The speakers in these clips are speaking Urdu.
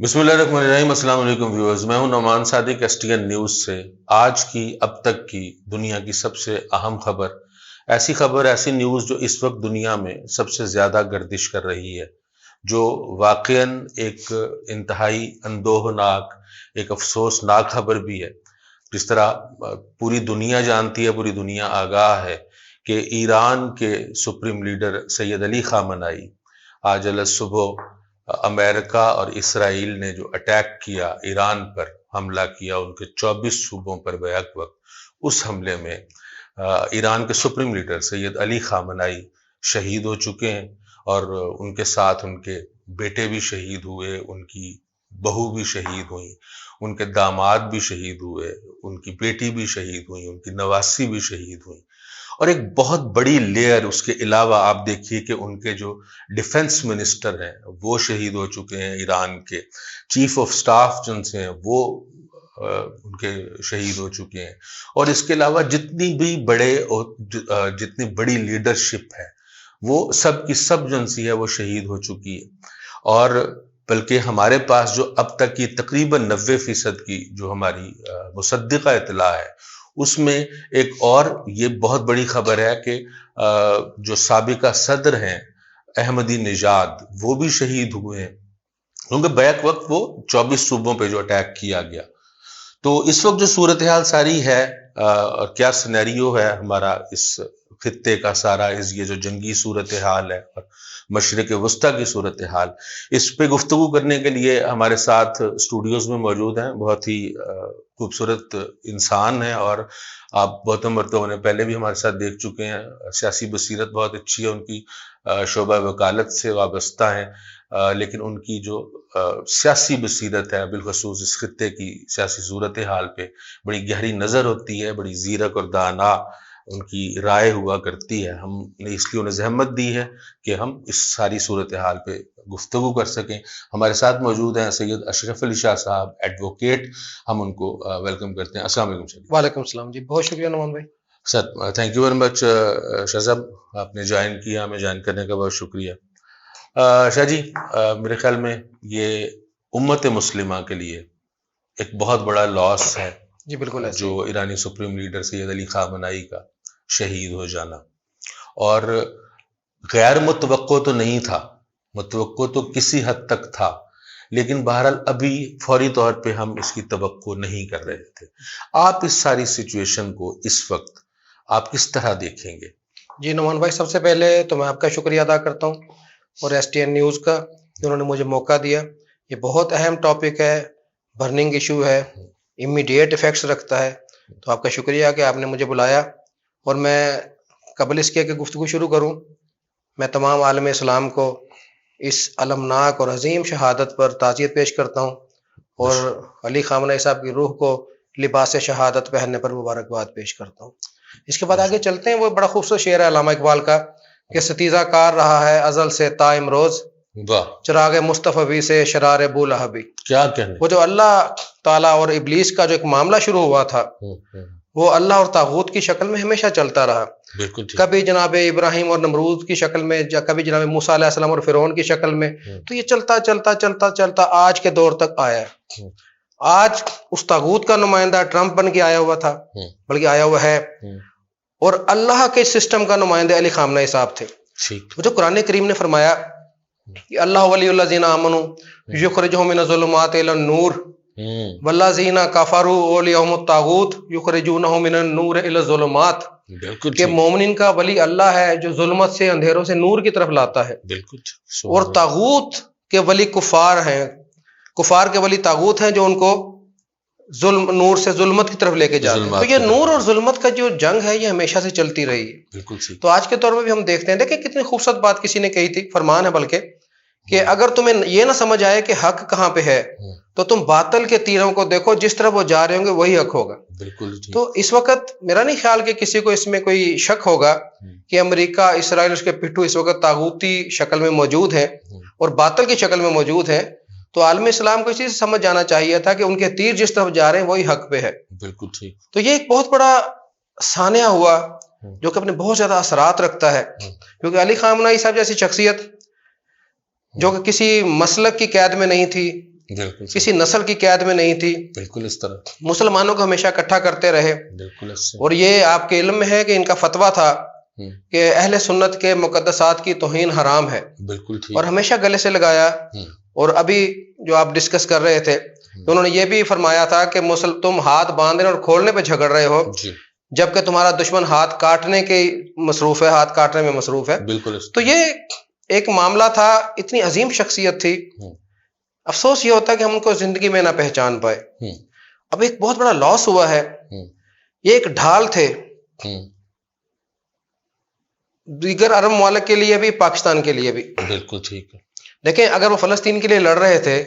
بسم اللہ الرحمن الرحیم۔ السلام علیکم ویورز، میں ہوں نعمان صادق STN نیوز سے۔ آج کی اب تک کی دنیا کی سب سے اہم خبر، ایسی نیوز جو اس وقت دنیا میں سب سے زیادہ گردش کر رہی ہے، جو واقعاً ایک انتہائی اندوہناک، ایک افسوسناک خبر بھی ہے۔ جس طرح پوری دنیا جانتی ہے، پوری دنیا آگاہ ہے کہ ایران کے سپریم لیڈر سید علی خامنائی آج صبح امریکہ اور اسرائیل نے جو اٹیک کیا، ایران پر حملہ کیا ان کے 24 صوبوں پر بیک وقت، اس حملے میں ایران کے سپریم لیڈر سید علی خامنائی شہید ہو چکے ہیں، اور ان کے ساتھ ان کے بیٹے بھی شہید ہوئے، ان کی بہو بھی شہید ہوئی، ان کے داماد بھی شہید ہوئے، ان کی بیٹی بھی شہید ہوئی، ان کی نواسی بھی شہید ہوئی۔ اور ایک بہت بڑی لیئر اس کے علاوہ آپ دیکھیے کہ ان کے جو ڈیفنس منسٹر ہیں وہ شہید ہو چکے ہیں، ایران کے چیف آف سٹاف جن سے ہیں وہ ان کے شہید ہو چکے ہیں، اور اس کے علاوہ جتنی بڑی لیڈرشپ ہے وہ سب کی سب جن سی ہے وہ شہید ہو چکی ہے۔ اور بلکہ ہمارے پاس جو اب تک کی تقریباً 90% کی جو ہماری مصدقہ اطلاع ہے، اس میں ایک اور یہ بہت بڑی خبر ہے کہ جو سابقہ صدر ہیں احمدی نژاد، وہ بھی شہید ہوئے ہیں، کیونکہ بیک وقت وہ 24 صوبوں پہ جو اٹیک کیا گیا۔ تو اس وقت جو صورتحال ساری ہے اور کیا سینیریو ہے ہمارا اس خطے کا سارا، یہ جو جنگی صورتحال ہے اور مشرق وسطیٰ کی صورتحال، اس پہ گفتگو کرنے کے لیے ہمارے ساتھ اسٹوڈیوز میں موجود ہیں بہت ہی خوبصورت انسان ہیں، اور آپ بہت مرتبہ انہیں پہلے بھی ہمارے ساتھ دیکھ چکے ہیں۔ سیاسی بصیرت بہت اچھی ہے ان کی، شعبہ وکالت سے وابستہ ہیں، لیکن ان کی جو سیاسی بصیرت ہے، بالخصوص اس خطے کی سیاسی صورتحال پہ بڑی گہری نظر ہوتی ہے، بڑی زیرک اور دانا ان کی رائے ہوا کرتی ہے۔ ہم نے اس لیے انہیں زحمت دی ہے کہ ہم اس ساری صورتحال پہ گفتگو کر سکیں۔ ہمارے ساتھ موجود ہیں سید اشرف علی شاہ صاحب، ایڈوکیٹ، ہم ان کو ویلکم کرتے ہیں۔ السلام علیکم سر۔ وعلیکم السلام جی، بہت شکریہ نعمان بھائی۔ Sir thank you very much Shah صاحب، آپ نے جوائن کیا، ہمیں جوائن کرنے کا بہت شکریہ۔ شاہ جی، میرے خیال میں یہ امت مسلمہ کے لیے ایک بہت بڑا لاس ہے جی بالکل، جو ایرانی سپریم لیڈر سید علی خامنائی کا شہید ہو جانا، اور غیر متوقع تو نہیں تھا، متوقع تو کسی حد تک تھا، لیکن بہرحال ابھی فوری طور پہ ہم اس کی توقع نہیں کر رہے تھے۔ آپ اس ساری سچویشن کو اس وقت آپ کس طرح دیکھیں گے؟ جی نعمان بھائی، سب سے پہلے تو میں آپ کا شکریہ ادا کرتا ہوں اور STN نیوز کا کہ انہوں نے مجھے موقع دیا۔ یہ بہت اہم ٹاپک ہے، برننگ ایشو ہے، امیڈیٹ ایفیکٹس رکھتا ہے، تو آپ کا شکریہ کہ آپ نے مجھے بلایا۔ اور میں قبل اس کے کہ گفتگو شروع کروں، میں تمام عالم اسلام کو اس المناک اور عظیم شہادت پر تعزیت پیش کرتا ہوں، اور علی خامنہ ای صاحب کی روح کو لباس شہادت پہننے پر مبارکباد پیش کرتا ہوں۔ اس کے بعد آگے چلتے ہیں۔ وہ بڑا خوبصورت شعر ہے علامہ اقبال کا کہ ستیزہ کار رہا ہے ازل سے تا امروز، چراغ مصطفی سے شرار بولہبی۔ کیا کہنے، وہ جو اللہ تعالیٰ اور ابلیس کا جو ایک معاملہ شروع ہوا تھا، وہ اللہ اور طاغوت کی شکل میں ہمیشہ چلتا رہا۔ بالکل، کبھی جناب ابراہیم اور نمرود کی شکل میں، کبھی جناب موسیٰ علیہ السلام اور فرعون کی شکل میں، تو یہ چلتا چلتا چلتا چلتا آج کے دور تک آیا ہے۔ آج اس طاغوت کا نمائندہ ٹرمپ بن کے آیا ہوا تھا، بلکہ آیا ہوا ہے، اور اللہ کے سسٹم کا نمائندہ علی خامنہ صاحب تھے۔ جو قرآن کریم نے فرمایا کہ اللہ ولی الذین آمنوا یخرجہم من الظلمات الی النور والذین کفروا اولیاءہم الطاغوت یخرجونہم من النور الی الظلمات، کہ مومنین کا ولی اللہ ہے جو ظلمت سے، اندھیروں سے نور کی طرف لاتا ہے، اور طاغوت کے ولی کفار ہیں، کفار کے ولی طاغوت ہیں جو ان کو نور سے ظلمت کی طرف لے کے جاتے ہیں۔ تو یہ نور اور ظلمت کا جو جنگ ہے یہ ہمیشہ سے چلتی رہی ہے۔ تو آج کے دور میں بھی ہم دیکھتے ہیں، دیکھیں کتنی خوبصورت بات کسی نے کہی تھی، فرمان ہے بلکہ، کہ اگر تمہیں یہ نہ سمجھ آئے کہ حق کہاں پہ ہے تو تم باطل کے تیروں کو دیکھو، جس طرف وہ جا رہے ہوں گے وہی حق ہوگا۔ تو اس وقت میرا نہیں خیال کہ کسی کو اس میں کوئی شک ہوگا کہ امریکہ، اسرائیل، اس کے پٹھو اس وقت طاغوتی شکل میں موجود ہیں اور باطل کی شکل میں موجود ہیں۔ تو عالم اسلام کو اس چیز سمجھ جانا چاہیے تھا کہ ان کے تیر جس طرف جا رہے ہیں وہی حق پہ ہے۔ بالکل ٹھیک۔ تو یہ ایک بہت بڑا سانحہ ہوا جو کہ اپنے بہت زیادہ اثرات رکھتا ہے، کیونکہ علی خامنہ صاحب جیسی شخصیت جو کہ کسی مسلک کی قید میں نہیں تھی، بالکل کسی نسل کی قید میں نہیں تھی، بالکل اس طرح مسلمانوں کو ہمیشہ اکٹھا کرتے رہے. بالکل اس سے اور یہ آپ کے علم میں ہے کہ ان کا فتویٰ تھا کہ اہل سنت کے مقدسات کی توہین حرام ہے، بالکل ٹھیک. اور ہمیشہ گلے سے لگایا. اور ابھی جو آپ ڈسکس کر رہے تھے تو انہوں نے یہ بھی فرمایا تھا کہ تم ہاتھ باندھنے اور کھولنے پہ جھگڑ رہے ہو جبکہ تمہارا دشمن ہاتھ کاٹنے کے مصروف ہے، ہاتھ کاٹنے میں مصروف ہے. بالکل. تو یہ ایک معاملہ تھا، اتنی عظیم شخصیت تھی. افسوس یہ ہوتا ہے کہ ہم ان کو زندگی میں نہ پہچان پائے. اب ایک بہت بڑا لاس ہوا ہے. یہ ایک ڈھال تھے دیگر عرب ممالک کے لیے بھی، پاکستان کے لیے بھی. بالکل ٹھیک ہے. دیکھیں اگر وہ فلسطین کے لیے لڑ رہے تھے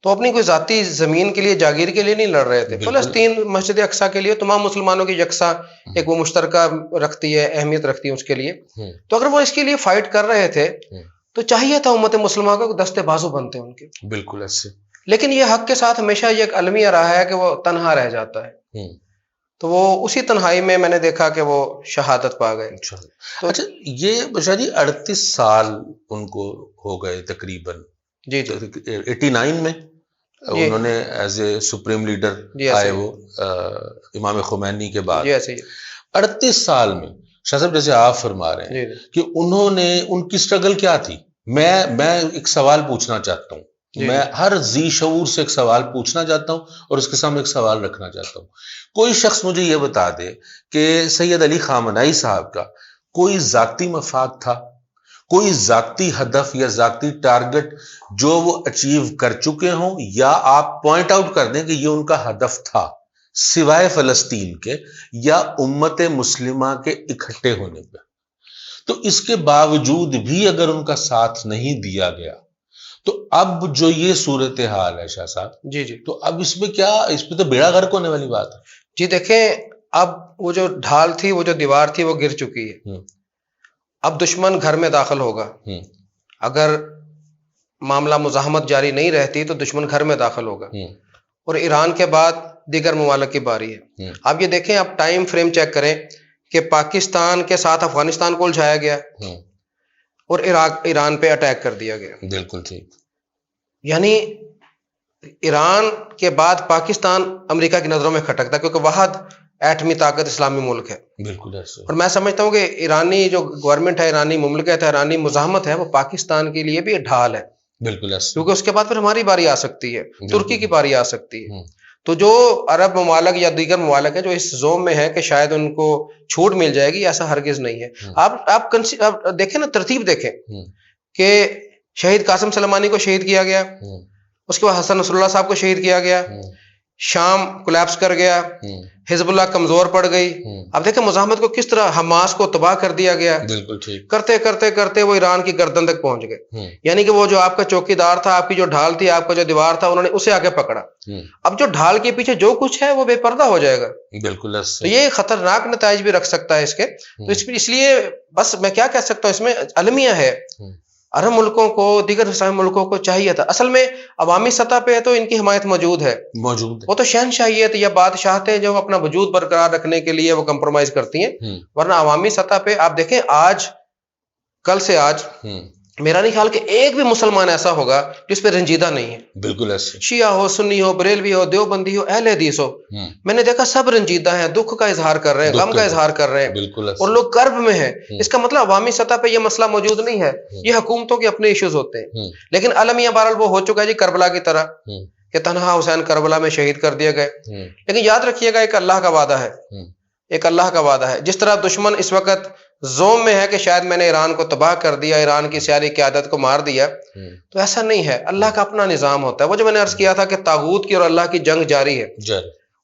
تو اپنی کوئی ذاتی زمین کے لیے، جاگیر کے لیے نہیں لڑ رہے تھے. فلسطین مسجد اقصیٰ کے لیے تمام مسلمانوں کی یکساں ایک وہ مشترکہ رکھتی ہے، اہمیت رکھتی ہے اس کے لیے. تو اگر وہ اس کے لیے فائٹ کر رہے تھے تو چاہیے تھا امت مسلمہ کو دستے بازو بنتے ان کے. بالکل ایسے. لیکن یہ حق کے ساتھ ہمیشہ یہ ایک المیہ رہا ہے کہ وہ تنہا رہ جاتا ہے. تو وہ اسی تنہائی میں نے دیکھا کہ وہ شہادت پا گئے. اچھا یہ بشاری 38 سال ان کو ہو گئے تقریباً. جی 89 میں انہوں نے ایز اے سپریم لیڈر آئے وہ امام خمینی کے بعد. 38 سال میں شاہ صاحب جیسے آپ فرما رہے ہیں کہ انہوں نے، ان کی سٹرگل کیا تھی. میں ایک سوال پوچھنا چاہتا ہوں، میں ہر ذی شعور سے ایک سوال پوچھنا چاہتا ہوں اور اس کے سامنے ایک سوال رکھنا چاہتا ہوں. کوئی شخص مجھے یہ بتا دے کہ سید علی خامنہئی صاحب کا کوئی ذاتی مفاد تھا، کوئی ذاتی ہدف یا ذاتی ٹارگٹ جو وہ اچیو کر چکے ہوں، یا آپ پوائنٹ آؤٹ کر دیں کہ یہ ان کا ہدف تھا سوائے فلسطین کے یا امت مسلمہ کے اکٹھے ہونے پہ. تو اس کے باوجود بھی اگر ان کا ساتھ نہیں دیا گیا تو اب جو یہ صورتحال ہے شاہ صاحب، جی تو اب اس میں کیا، اس پہ تو بیڑا غرق ہونے والی بات ہے. جی دیکھیں اب وہ جو ڈھال تھی، وہ جو دیوار تھی، وہ گر چکی ہے. اب دشمن گھر میں داخل ہوگا. اگر معاملہ مزاحمت جاری نہیں رہتی تو دشمن گھر میں داخل ہوگا. اور ایران کے بعد دیگر ممالک کی باری ہے. آپ یہ دیکھیں، آپ ٹائم فریم چیک کریں کہ پاکستان کے ساتھ افغانستان کو الجھایا گیا اور ایران پہ اٹیک کر دیا گیا. بالکل ٹھیک. یعنی ایران کے بعد پاکستان امریکہ کی نظروں میں کھٹکتا، کیونکہ واحد ایٹمی طاقت اسلامی ملک ہے. بالکل ایسے. اور میں سمجھتا ہوں کہ ایرانی جو گورنمنٹ ہے، ایرانی مملکت ہے، ایرانی مزاحمت ہے، وہ پاکستان کے لیے بھی ڈھال ہے. بالکل ایسے. کیونکہ اس کے بعد پھر ہماری باری آ سکتی ہے، ترکی کی باری آ سکتی ہے. تو جو عرب ممالک یا دیگر ممالک ہیں جو اس زوم میں ہے کہ شاید ان کو چھوٹ مل جائے گی، ایسا ہرگز نہیں ہے. آپ دیکھیں نا، ترتیب دیکھیں کہ شہید قاسم سلیمانی کو شہید کیا گیا، اس کے بعد حسن نصر اللہ صاحب کو شہید کیا گیا، شام کولیپس کر گیا، حزب اللہ کمزور پڑ گئی. اب دیکھیں مزاحمت کو کس طرح حماس کو تباہ کر دیا گیا. بالکل ٹھیک. کرتے کرتے کرتے وہ ایران کی گردن تک پہنچ گئے. یعنی کہ وہ جو آپ کا چوکی دار تھا، آپ کی جو ڈھال تھی، آپ کا جو دیوار تھا، انہوں نے اسے آگے پکڑا. اب جو ڈھال کے پیچھے جو کچھ ہے وہ بے پردہ ہو جائے گا. بالکل. تو یہ خطرناک نتائج بھی رکھ سکتا ہے اس کے. تو اس لیے بس میں کیا کہہ سکتا ہوں، اس میں المیہ ہے. عرب ملکوں کو، دیگر اسلامی ملکوں کو چاہیے تھا، اصل میں عوامی سطح پہ تو ان کی حمایت موجود ہے. وہ تو شہنشاہیت یا بادشاہت ہے جو اپنا وجود برقرار رکھنے کے لیے وہ کمپرومائز کرتی ہیں. ورنہ عوامی سطح پہ آپ دیکھیں، آج کل سے آج میرا نہیں خیال کہ ایک بھی مسلمان ایسا ہوگا جس پہ رنجیدہ نہیں ہے. بالکل ایسے. شیعہ ہو، سنی ہو، بریلوی ہو، دیوبندی ہو، اہل حدیث ہو، میں نے دیکھا سب رنجیدہ ہیں، دکھ کا اظہار کر رہے ہیں، غم کا اظہار کر رہے ہیں، اور لوگ کرب میں ہیں. اس کا مطلب عوامی سطح پہ یہ مسئلہ موجود نہیں ہے. یہ حکومتوں کے اپنے ایشوز ہوتے ہیں. لیکن المیہ بہرحال وہ ہو چکا ہے جی، کربلا کی طرح کہ تنہا حسین کربلا میں شہید کر دیے گئے. لیکن یاد رکھیے گا، ایک اللہ کا وعدہ ہے، ایک اللہ کا وعدہ ہے. جس طرح دشمن اس وقت زوم میں ہے کہ شاید میں نے ایران کو تباہ کر دیا، ایران کی سیاسی قیادت کو مار دیا، تو ایسا نہیں ہے. اللہ کا اپنا نظام ہوتا ہے. وہ جو میں نے عرض کیا تھا کہ طاغوت کی اور اللہ کی جنگ جاری ہے،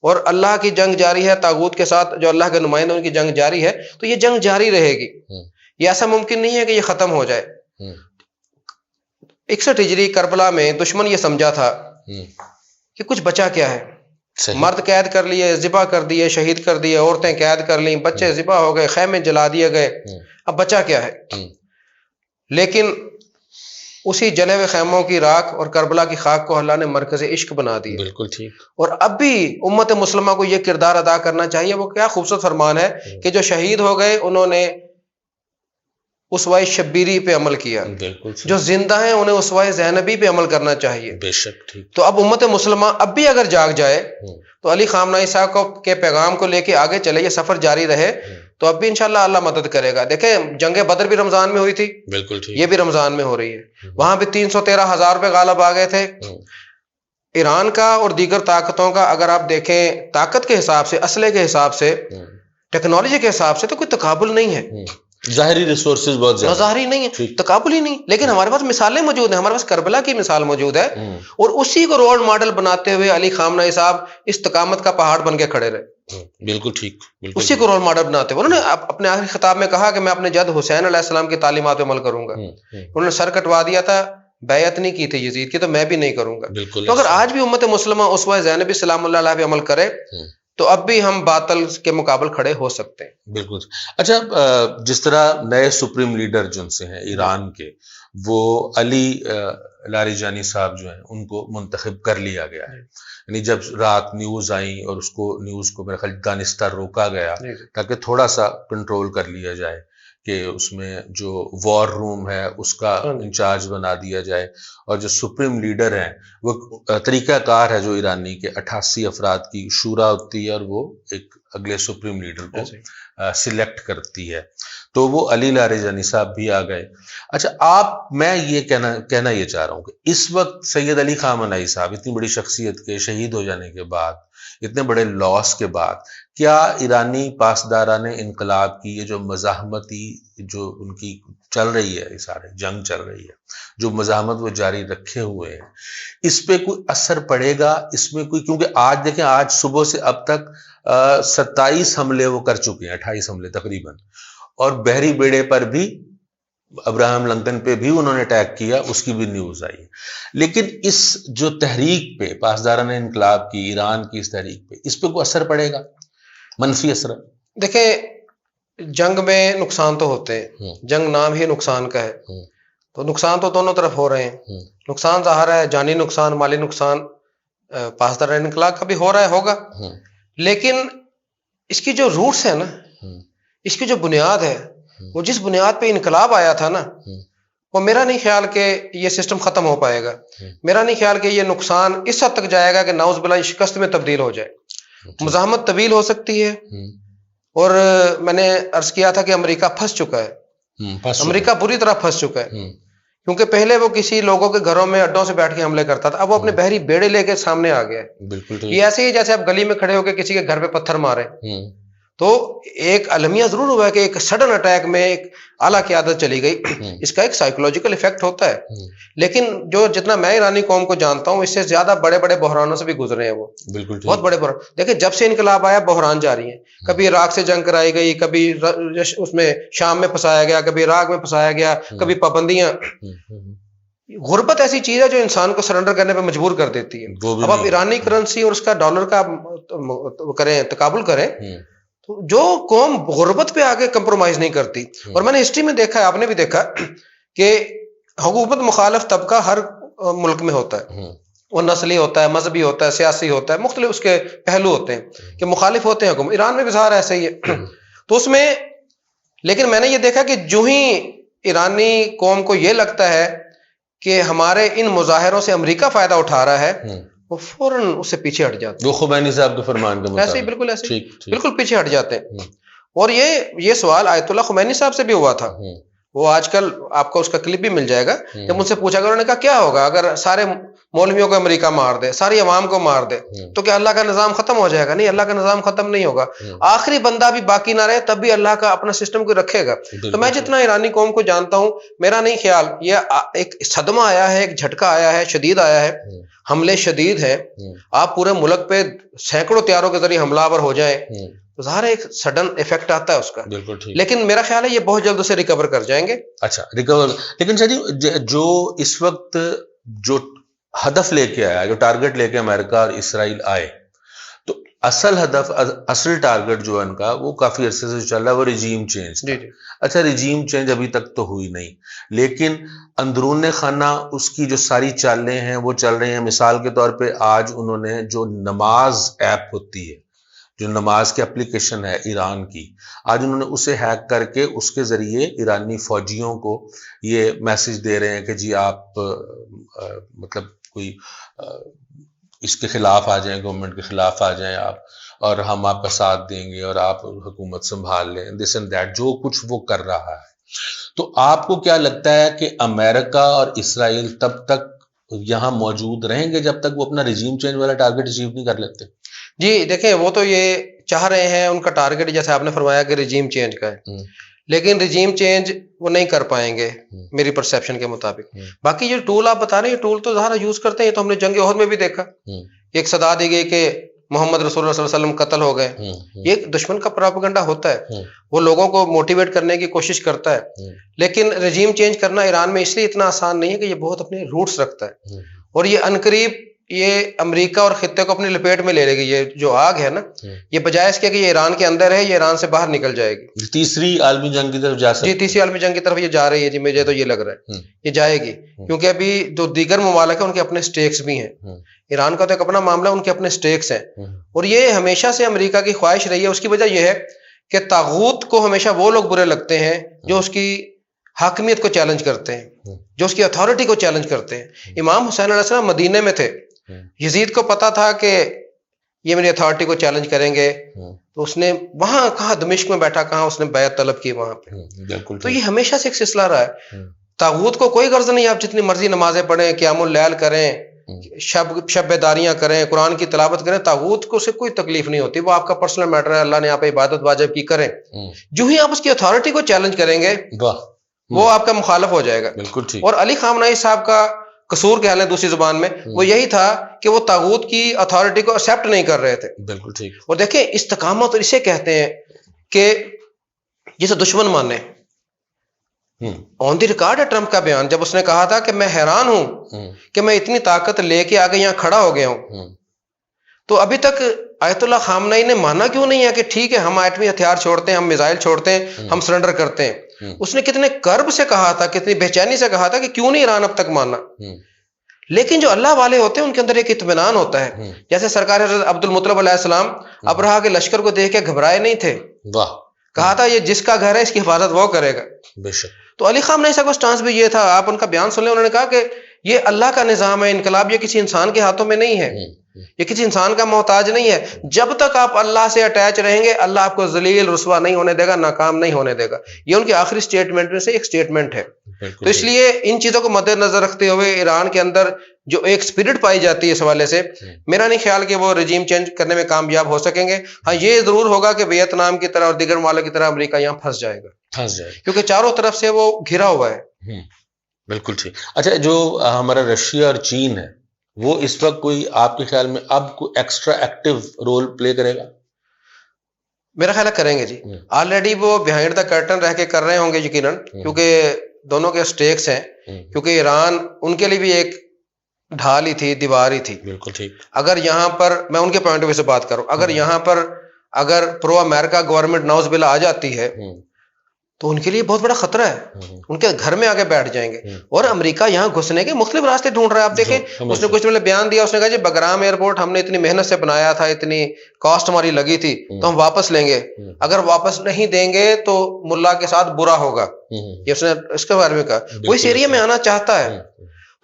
اور اللہ کی جنگ جاری ہے، طاغوت کے ساتھ جو اللہ کے نمائندے ان کی جنگ جاری ہے. تو یہ جنگ جاری رہے گی. یہ ایسا ممکن نہیں ہے کہ یہ ختم ہو جائے. 61 ہجری کربلا میں دشمن یہ سمجھا تھا کہ کچھ بچا کیا ہے. مرد قید کر لیے، ذبح کر دیے، شہید کر دیے، عورتیں قید کر لیں، بچے ذبح ہو گئے، خیمے جلا دیے گئے. اب بچا کیا ہے؟ لیکن اسی جلے ہوئے خیموں کی راکھ اور کربلا کی خاک کو اللہ نے مرکز عشق بنا دیا. بالکل ٹھیک. اور اب بھی امت مسلمہ کو یہ کردار ادا کرنا چاہیے. وہ کیا خوبصورت فرمان ہے کہ جو شہید ہو گئے انہوں نے اسوائے شبیری پہ عمل کیا. بالکل جو زندہ ہیں انہیں اسوائے زینبی پہ عمل کرنا چاہیے. بے شک ٹھیک. تو اب امت مسلمہ اب بھی اگر جاگ جائے تو علی خامنہئی صاحب کو کے پیغام کو لے کے آگے چلے، یہ سفر جاری رہے تو اب بھی انشاءاللہ اللہ مدد کرے گا. دیکھیں جنگ بدر بھی رمضان میں ہوئی تھی، بالکل ٹھیک، یہ بھی رمضان میں ہو رہی ہے. وہاں بھی 313,000 روپے غالب آ گئے تھے. ایران کا اور دیگر طاقتوں کا اگر آپ دیکھیں طاقت کے حساب سے، اسلحے کے حساب سے، ٹیکنالوجی کے حساب سے تو کوئی تقابل نہیں ہے. ظاہری ریسورسز بہت زیادہ، ظاہری نہیں ہے، تقابل ہی نہیں. لیکن ہمارے پاس مثالیں موجود ہیں، ہمارے پاس کربلا کی مثال موجود ہے، اور اسی کو رول ماڈل بناتے ہوئے علی خامنہئی صاحب استقامت کا پہاڑ بن کے کھڑے رہے. بالکل ٹھیک، اسی کو رول ماڈل بناتے ہوئے انہوں نے اپنے آخری خطاب میں کہا کہ میں اپنے جد حسین علیہ السلام کی تعلیمات پہ عمل کروں گا. انہوں نے سر کٹوا دیا تھا، بیعت نہیں کی تھی یزید کی، تو میں بھی نہیں کروں گا. تو اگر آج بھی امت مسلمہ اسوہ زینبی سلام اللہ علیہ پہ عمل کرے تو اب بھی ہم باطل کے مقابل کھڑے ہو سکتے ہیں. بالکل. اچھا، جس طرح نئے سپریم لیڈر جن سے ہیں ایران کے، وہ علی لاریجانی صاحب جو ہیں ان کو منتخب کر لیا گیا ہے. یعنی جب رات نیوز آئیں اور اس کو نیوز کو میرے خیال دانستہ روکا گیا تاکہ تھوڑا سا کنٹرول کر لیا جائے کہ اس میں جو وار روم ہے اس کا انچارج بنا دیا جائے، اور جو سپریم لیڈر ہیں وہ طریقہ کار ہے جو ایرانی کے 88 افراد کی شورا ہوتی ہے اور وہ ایک اگلے سپریم لیڈر کو سلیکٹ کرتی ہے. تو وہ علی لاریجانی صاحب بھی آ گئے. اچھا، میں یہ کہنا یہ چاہ رہا ہوں کہ اس وقت سید علی خامنہئی صاحب اتنی بڑی شخصیت کے شہید ہو جانے کے بعد، اتنے بڑے لاس کے بعد، کیا ایرانی پاسداران انقلاب کی یہ جو مزاحمتی جو ان کی چل رہی ہے، یہ سارے جنگ چل رہی ہے، جو مزاحمت وہ جاری رکھے ہوئے ہیں، اس پہ کوئی اثر پڑے گا؟ اس میں کوئی، کیونکہ آج دیکھیں، آج صبح سے اب تک 27 حملے وہ کر چکے ہیں، 28 حملے تقریباً، اور بحری بیڑے پر بھی، ابراہم لنکن پہ بھی انہوں نے اٹیک کیا، اس کی بھی نیوز آئی. لیکن اس جو تحریک پہ، پاسداران انقلاب کی، ایران کی اس تحریک پہ، اس پہ کوئی اثر پڑے گا، منفی اثر؟ دیکھیں جنگ میں نقصان تو ہوتے ہیں، جنگ نام ہی نقصان کا ہے، تو نقصان تو دونوں طرف ہو رہے ہیں. نقصان ظاہر ہے، جانی نقصان، مالی نقصان پاسداران انقلاب کا بھی ہو رہا ہے، ہوگا. لیکن اس کی جو روٹس ہے نا، اس کی جو بنیاد ہے، وہ جس بنیاد پہ انقلاب آیا تھا نا، وہ میرا نہیں خیال کہ یہ سسٹم ختم ہو پائے گا. میرا نہیں خیال کہ یہ نقصان اس حد تک جائے گا کہ نعوذ باللہ شکست میں تبدیل ہو جائے. مزاحمت طویل ہو سکتی ہے، اور میں نے عرض کیا تھا کہ امریکہ پھنس چکا ہے، امریکہ بری طرح پھنس چکا ہے. کیونکہ پہلے وہ کسی لوگوں کے گھروں میں اڈوں سے بیٹھ کے حملے کرتا تھا، اب وہ اپنے بحری بیڑے لے کے سامنے آ گیا ہے. بالکل یہ ایسے ہی جیسے آپ گلی میں کھڑے ہو کے کسی کے گھر پہ پتھر مارے. تو ایک المیہ ضرور ہوا ہے کہ ایک سڈن اٹیک میں ایک اعلیٰ قیادت چلی گئی، اس کا ایک سائیکولوجیکل ایفیکٹ ہوتا ہے. لیکن جتنا میں ایرانی قوم کو جانتا ہوں، اس سے زیادہ بڑے بڑے بحرانوں سے بھی گزرے ہیں وہ، بالکل بہت بڑے بحران. دیکھیں جب سے انقلاب آیا بحران جاری ہیں. کبھی عراق سے جنگ کرائی گئی، کبھی اس میں شام میں پھنسایا گیا، کبھی عراق میں پھنسایا گیا، کبھی پابندیاں. غربت ایسی چیز ہے جو انسان کو سرنڈر کرنے پہ مجبور کر دیتی ہے. اب آپ ایرانی کرنسی اور اس کا ڈالر کا کریں، تقابل کریں، تو جو قوم غربت پہ آگے کمپرومائز نہیں کرتی. اور میں نے ہسٹری میں دیکھا ہے، آپ نے بھی دیکھا کہ حکومت مخالف طبقہ ہر ملک میں ہوتا ہے، وہ نسلی ہوتا ہے، مذہبی ہوتا ہے، سیاسی ہوتا ہے، مختلف اس کے پہلو ہوتے ہیں کہ مخالف ہوتے ہیں حکومت. ایران میں بھی ظاہر ایسا ہی ہے. تو اس میں لیکن میں نے یہ دیکھا کہ جو ہی ایرانی قوم کو یہ لگتا ہے کہ ہمارے ان مظاہروں سے امریکہ فائدہ اٹھا رہا ہے، وہ فوراً اس سے پیچھے ہٹ جاتے ہیں. وہ خمینی صاحب کے فرمان کے مطابق ایسے ہی، بالکل ایسے بالکل پیچھے ہٹ جاتے ہیں. اور یہ سوال آیت اللہ خمینی صاحب سے بھی ہوا تھا. وہ آج کل آپ کو اس کا کلپ بھی مل جائے گا. جب ان سے پوچھا گیا، انہوں نے کہا کیا ہوگا اگر سارے مولویوں کو امریکہ مار دے، ساری عوام کو مار دے، تو کیا اللہ کا نظام ختم ہو جائے گا؟ نہیں، اللہ کا نظام ختم نہیں ہوگا. آخری بندہ بھی باقی نہ رہے تب بھی اللہ کا اپنا سسٹم کو رکھے گا. تو میں جتنا ایرانی قوم کو جانتا ہوں، میرا نہیں خیال، یہ ایک صدمہ آیا ہے، ایک جھٹکا آیا ہے، شدید آیا ہے، حملے شدید ہیں. آپ پورے ملک پہ سینکڑوں طیاروں کے ذریعے حملہ آور ہو جائیں تو ظاہر ایک سڈن ایفیکٹ آتا ہے اس کا. بالکل ٹھیک. لیکن میرا خیال ہے یہ بہت جلد اسے ریکور کر جائیں گے. اچھا، ریکور. لیکن شاہ جی، جو اس وقت جو ہدف لے کے آیا، جو ٹارگٹ لے کے امریکہ اور اسرائیل آئے، تو اصل ہدف، اصل ٹارگٹ جو ہے ان کا، وہ کافی عرصے سے چل رہا ہے، وہ ریجیم چینج. جی. اچھا، ریجیم چینج ابھی تک تو ہوئی نہیں، لیکن اندرون خانہ اس کی جو ساری چالیں ہیں وہ چل رہی ہیں. مثال کے طور پہ آج انہوں نے جو نماز ایپ ہوتی ہے، جو نماز کی اپلیکیشن ہے ایران کی، آج انہوں نے اسے ہیک کر کے اس کے ذریعے ایرانی فوجیوں کو یہ میسج دے رہے ہیں کہ جی آپ مطلب کوئی اس کے خلاف آ جائیں، گورنمنٹ کے خلاف آ جائیں آپ، اور ہم آپ کا ساتھ دیں گے اور آپ حکومت سنبھال لیں، دس اینڈ دیٹ، جو کچھ وہ کر رہا ہے۔ تو آپ کو کیا لگتا ہے کہ امریکہ اور اسرائیل تب تک یہاں موجود رہیں گے جب تک وہ اپنا ریجیم چینج والا ٹارگٹ اچیو نہیں کر لیتے؟ جی دیکھیں، وہ تو یہ چاہ رہے ہیں، ان کا ٹارگٹ جیسے آپ نے فرمایا کہ ریجیم چینج کا ہے، لیکن ریجیم چینج وہ نہیں کر پائیں گے میری پرسیپشن کے مطابق۔ باقی جو ٹول آپ بتا رہے ہیں، یہ ٹول تو ظاہر یوز کرتے ہیں، یہ تو ہم نے جنگ احد میں بھی دیکھا، ایک صدا دی گئی کہ محمد رسول اللہ صلی اللہ علیہ وسلم قتل ہو گئے۔ یہ دشمن کا پراپیگنڈا ہوتا ہے، وہ لوگوں کو موٹیویٹ کرنے کی کوشش کرتا ہے، لیکن رجیم چینج کرنا ایران میں اس لیے اتنا آسان نہیں ہے کہ یہ بہت اپنے روٹس رکھتا ہے، اور یہ عنقریب یہ امریکہ اور خطے کو اپنی لپیٹ میں لے لے گی۔ یہ جو آگ ہے نا، یہ بجائے اس کے کہ یہ ایران کے اندر ہے، یہ ایران سے باہر نکل جائے گی، تیسری عالمی جنگ کی طرف جا سکتی ہے۔ جی تیسری عالمی جنگ کی طرف یہ جا رہی ہے، جی مجھے تو یہ لگ رہا ہے یہ جائے گی، کیونکہ ابھی جو دیگر ممالک ہیں ان کے اپنے سٹیکس بھی ہیں، ایران کا تو ایک اپنا معاملہ ہے، ان کے اپنے سٹیکس ہیں، اور یہ ہمیشہ سے امریکہ کی خواہش رہی ہے۔ اس کی وجہ یہ ہے کہ طاغوت کو ہمیشہ وہ لوگ برے لگتے ہیں جو اس کی حاکمیت کو چیلنج کرتے ہیں، جو اس کی اتھارٹی کو چیلنج کرتے ہیں۔ امام حسین علیہ السلام مدینے میں تھے، یزید کو پتا تھا کہ یہ میری اتھارٹی کو چیلنج کریں گے، تو اس نے وہاں کہاں دمشق میں بیٹھا، کہاں اس نے بیعت طلب کی وہاں پہ۔ تو یہ ہمیشہ سے ایک سلسلہ رہا ہے، طاغوت کو کوئی غرض نہیں آپ جتنی مرضی نمازیں پڑھیں، قیام اللیل کریں، شب بیداریاں کریں، قرآن کی تلاوت کریں، طاغوت کو سے کوئی تکلیف نہیں ہوتی، وہ آپ کا پرسنل میٹر ہے، اللہ نے آپ پہ عبادت واجب کی کریں۔ جو ہی آپ اس کی اتھارٹی کو چیلنج کریں گے وہ آپ کا مخالف ہو جائے گا۔ بالکل ٹھیک۔ اور علی خامنہئی صاحب کا قصور کہہ لیں دوسری زبان میں، وہ یہی تھا کہ وہ طاغوت کی اتھارٹی کو ایکسیپٹ نہیں کر رہے تھے۔ بالکل ٹھیک۔ اور دیکھیں استقامت اسے کہتے ہیں کہ جسے دشمن مانے۔ آن دی ریکارڈ ہے ٹرمپ کا بیان، جب اس نے کہا تھا کہ میں حیران ہوں کہ میں اتنی طاقت لے کے آگے یہاں کھڑا ہو گیا ہوں، تو ابھی تک آیت اللہ خامنہئی نے مانا کیوں نہیں ہے کہ ٹھیک ہے ہم ایٹمی ہتھیار چھوڑتے ہیں، ہم میزائل چھوڑتے ہیں، ہم سرنڈر کرتے ہیں۔ اس نے کتنے کرب سے کہا تھا، کتنی بے چینی سے کہا تھا کہ کیوں نہیں ایران اب تک مانا۔ لیکن جو اللہ والے ہوتے ہیں ان کے اندر ایک اطمینان ہوتا ہے، جیسے سرکار حضرت عبد المطلب علیہ السلام ابرہا کے لشکر کو دیکھ کے گھبرائے نہیں تھے، کہا تھا یہ جس کا گھر ہے اس کی حفاظت وہ کرے گا۔ بے شک۔ تو علی خامنہئی صاحب کا سٹانس بھی یہ تھا، آپ ان کا بیان سن لیں، انہوں نے کہا کہ یہ اللہ کا نظام ہے، انقلاب یہ کسی انسان کے ہاتھوں میں نہیں ہے، یہ کسی انسان کا محتاج نہیں ہے۔ جب تک آپ اللہ سے اٹیچ رہیں گے اللہ آپ کو ذلیل رسوا نہیں ہونے دے گا، ناکام نہیں ہونے دے گا۔ یہ ان کی آخری سٹیٹمنٹ میں سے ایک سٹیٹمنٹ ہے۔ تو اس لیے ان چیزوں کو مد نظر رکھتے ہوئے ایران کے اندر جو ایک سپرٹ پائی جاتی ہے اس حوالے سے، میرا نہیں خیال کہ وہ رجیم چینج کرنے میں کامیاب ہو سکیں گے۔ ہاں یہ ضرور ہوگا کہ ویتنام کی طرح اور دیگر ممالک کی طرح امریکہ یہاں پھنس جائے گا، کیونکہ چاروں طرف سے وہ گھرا ہوا ہے۔ بالکل ٹھیک۔ اچھا، جو ہمارا رشیا اور چین ہے وہ اس وقت کوئی آپ کے خیال میں اب کوئی ایکسٹرا ایکٹیو رول پلے کرے گا؟ میرا خیال ہے کریں گے جی، آلریڈی وہ بیہائنڈ دا کرٹن رہ کے کر رہے ہوں گے یقیناً، کیونکہ دونوں کے سٹیکس ہیں، کیونکہ ایران ان کے لیے بھی ایک ڈھال ہی تھی، دیوار ہی تھی۔ بالکل ٹھیک۔ اگر یہاں پر میں ان کے پوائنٹ آف ویو سے بات کروں، اگر یہاں پر اگر پرو امریکہ گورنمنٹ ناؤز بل آ جاتی ہے تو ان کے لیے بہت بڑا خطرہ ہے، ان کے گھر میں آگے بیٹھ جائیں گے، اور امریکہ یہاں گھسنے کے مختلف راستے ڈھونڈ رہا ہے۔ آپ دیکھیں اس نے کچھ بیان دیا، اس نے کہا جی بگرام ایئرپورٹ ہم نے اتنی محنت سے بنایا تھا، اتنی کاسٹ ہماری لگی تھی، تو ہم واپس لیں گے، اگر واپس نہیں دیں گے تو ملا کے ساتھ برا ہوگا، یہ اس نے اس کے بارے میں کہا۔ وہ اس ایریا میں آنا چاہتا ہے،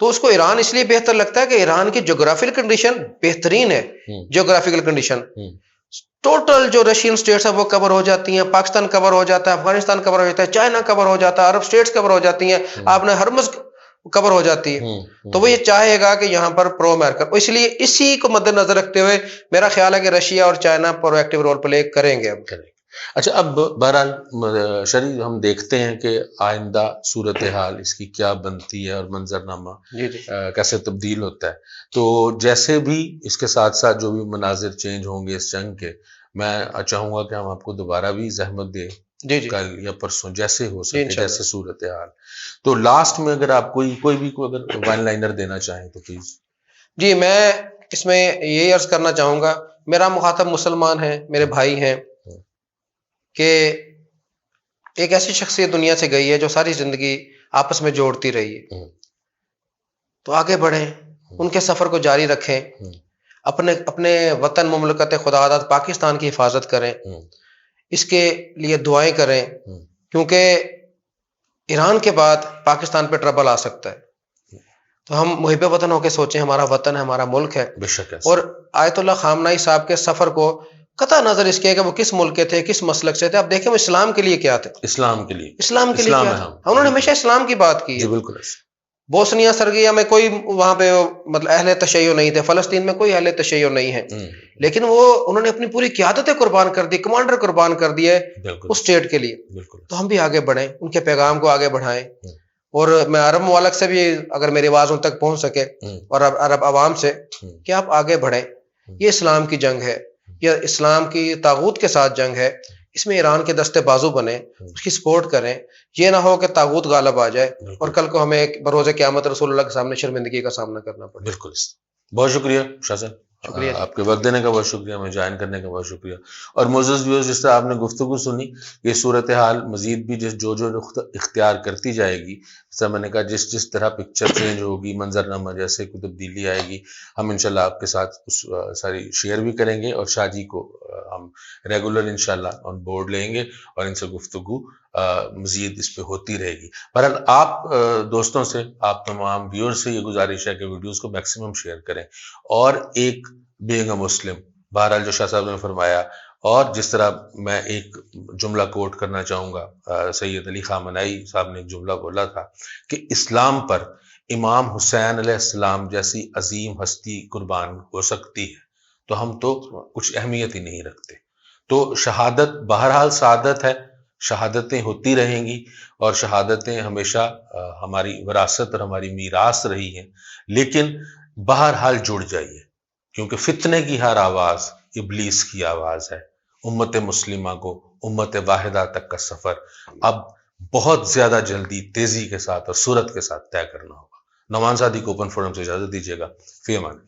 تو اس کو ایران اس لیے بہتر لگتا ہے کہ ایران کی جغرافیکل کنڈیشن بہترین ہے، جغرافیکل کنڈیشن ٹوٹل جو رشین سٹیٹس ہیں وہ کور ہو جاتی ہیں، پاکستان کور ہو جاتا ہے، افغانستان کور ہو جاتا ہے، چائنا کور ہو جاتا ہے، عرب سٹیٹس کور ہو جاتی ہیں، آپ نے ہرمز کور ہو جاتی ہے۔ تو وہ یہ چاہے گا کہ یہاں پر پرو امریکہ، اس لیے اسی کو مد نظر رکھتے ہوئے میرا خیال ہے کہ رشیا اور چائنا پرو ایکٹیو رول پلے کریں گے۔ اچھا، اب بہرحال شریف ہم دیکھتے ہیں کہ آئندہ صورتحال اس کی کیا بنتی ہے اور منظرنامہ کیسے تبدیل ہوتا ہے۔ تو جیسے بھی اس کے ساتھ ساتھ جو بھی مناظر چینج ہوں گے اس جنگ کے، میں چاہوں گا کہ ہم آپ کو دوبارہ بھی زحمت دیں، کل یا پرسوں جیسے ہو سکے، جیسے صورتحال۔ تو لاسٹ میں اگر آپ کوئی بھی اگر ون لائنر دینا چاہیں تو پلیز۔ جی میں اس میں یہی عرض کرنا چاہوں گا، میرا مخاطب مسلمان ہیں، میرے بھائی ہیں، کہ ایک ایسی شخصیت دنیا سے گئی ہے جو ساری زندگی آپس میں جوڑتی رہی ہے، تو آگے بڑھیں، ان کے سفر کو جاری رکھیں۔ اپنے وطن مملکت خداداد پاکستان کی حفاظت کریں، اس کے لیے دعائیں کریں، کیونکہ ایران کے بعد پاکستان پہ ٹربل آ سکتا ہے۔ تو ہم محب وطن ہو کے سوچیں، ہمارا وطن ہے، ہمارا ملک ہے۔ بے شک ہے۔ اور آیت اللہ خامنہئی صاحب کے سفر کو قطع نظر اس کے کہ وہ کس ملک کے تھے، کس مسلک سے تھے، اب دیکھیں وہ اسلام کے لیے کیا تھے، اسلام کے لیے کیا تھے۔ انہوں نے ہمیشہ اسلام کی بات کی ہے۔ جی بالکل۔ بوسنیا سرگیا میں کوئی وہاں پہ مطلب اہل تشیع نہیں تھے، فلسطین میں کوئی اہل تشیع نہیں ہے، لیکن انہوں نے اپنی پوری قیادتیں قربان کر دی، کمانڈر قربان کر دیے اس اسٹیٹ کے لیے۔ تو ہم بھی آگے بڑھیں، ان کے پیغام کو آگے بڑھائیں، اور میں عرب ممالک سے بھی اگر میری آواز ان تک پہنچ سکے اور عرب عوام سے کہ آپ آگے بڑھیں، یہ اسلام کی جنگ ہے، یہ اسلام کی طاغوت کے ساتھ جنگ ہے، اس میں ایران کے دستے بازو بنے، اس کی سپورٹ کریں، یہ نہ ہو کہ طاغوت غالب آ جائے اور کل کو ہمیں بروز قیامت رسول اللہ کے سامنے شرمندگی کا سامنا کرنا پڑے۔ بالکل۔ بہت شکریہ شاہ صاحب، شکریہ آپ کے وقت دینے کا بہت شکریہ، ہمیں جوائن کرنے کا بہت شکریہ۔ اور معزز ویورز، جس طرح آپ نے گفتگو سنی، یہ صورتحال مزید بھی جو اختیار کرتی جائے گی، جیسا میں نے کہا جس طرح پکچر چینج ہوگی، منظرنامہ جیسے کوئی تبدیلی آئے گی، ہم انشاءاللہ آپ کے ساتھ ساری شیئر بھی کریں گے، اور شاہ جی کو ہم ریگولر انشاءاللہ آن بورڈ لیں گے اور ان سے گفتگو مزید اس پہ ہوتی رہے گی۔ بہرحال آپ دوستوں سے، آپ تمام ویور سے یہ گزارش ہے کہ ویڈیوز کو میکسیمم شیئر کریں، اور ایک بینگ اے مسلم، بہرحال جو شاہ صاحب نے فرمایا، اور جس طرح میں ایک جملہ کوٹ کرنا چاہوں گا، سید علی خامنہئی صاحب نے ایک جملہ بولا تھا کہ اسلام پر امام حسین علیہ السلام جیسی عظیم ہستی قربان ہو سکتی ہے تو ہم تو کچھ اہمیت ہی نہیں رکھتے۔ تو شہادت بہرحال سعادت ہے، شہادتیں ہوتی رہیں گی، اور شہادتیں ہمیشہ ہماری وراثت اور ہماری میراث رہی ہیں، لیکن بہرحال جڑ جائیے، کیونکہ فتنے کی ہر آواز ابلیس کی آواز ہے۔ امت مسلمہ کو امت واحدہ تک کا سفر اب بہت زیادہ جلدی، تیزی کے ساتھ اور سرعت کے ساتھ طے کرنا ہوگا۔ نعمان سعدی کو اوپن فورم سے اجازت دیجیے گا، فی امان۔